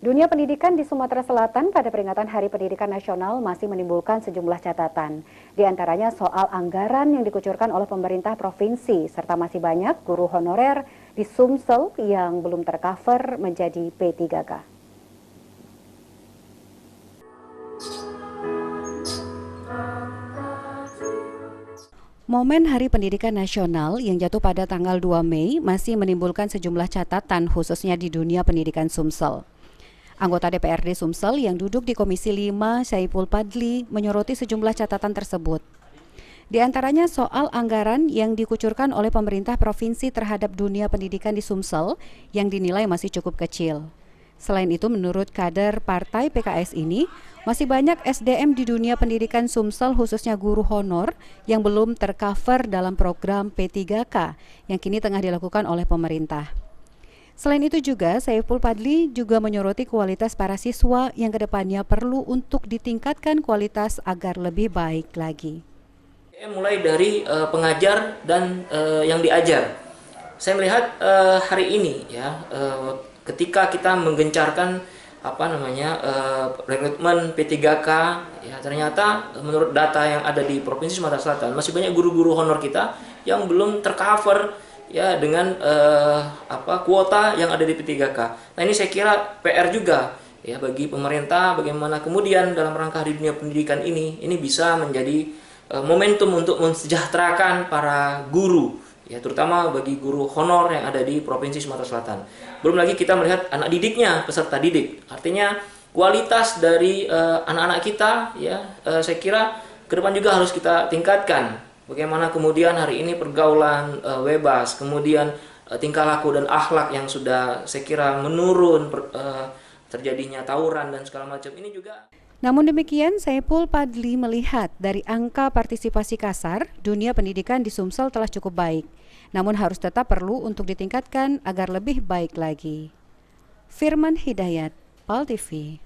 Dunia pendidikan di Sumatera Selatan pada peringatan Hari Pendidikan Nasional masih menimbulkan sejumlah catatan. Di antaranya soal anggaran yang dikucurkan oleh pemerintah provinsi, serta masih banyak guru honorer di Sumsel yang belum tercover menjadi P3K. Momen Hari Pendidikan Nasional yang jatuh pada tanggal 2 Mei masih menimbulkan sejumlah catatan khususnya di dunia pendidikan Sumsel. Anggota DPRD Sumsel yang duduk di Komisi 5, Saipul Padli, menyoroti sejumlah catatan tersebut. Di antaranya soal anggaran yang dikucurkan oleh pemerintah provinsi terhadap dunia pendidikan di Sumsel yang dinilai masih cukup kecil. Selain itu, menurut kader Partai PKS ini, masih banyak SDM di dunia pendidikan Sumsel khususnya guru honor yang belum tercover dalam program P3K yang kini tengah dilakukan oleh pemerintah. Selain itu juga, Saipul Padli juga menyoroti kualitas para siswa yang kedepannya perlu untuk ditingkatkan kualitas agar lebih baik lagi. Mulai dari pengajar dan yang diajar. Saya melihat hari ini ya, ketika kita menggencarkan rekrutmen P3K, ya ternyata menurut data yang ada di Provinsi Sumatera Selatan masih banyak guru-guru honor kita yang belum tercover ya dengan kuota yang ada di P3K. Nah, ini saya kira PR juga ya bagi pemerintah, bagaimana kemudian dalam rangka Hari Dunia Pendidikan ini bisa menjadi momentum untuk mensejahterakan para guru, ya terutama bagi guru honor yang ada di Provinsi Sumatera Selatan. Belum lagi kita melihat anak didiknya, peserta didik. Artinya kualitas dari anak-anak kita, ya saya kira ke depan juga harus kita tingkatkan. Bagaimana kemudian hari ini pergaulan bebas, kemudian tingkah laku dan akhlak yang sudah saya kira menurun, terjadinya tawuran dan segala macam ini juga. Namun demikian, Saipul Padli melihat dari angka partisipasi kasar, dunia pendidikan di Sumsel telah cukup baik. Namun harus tetap perlu untuk ditingkatkan agar lebih baik lagi. Firman Hidayat, PAL TV.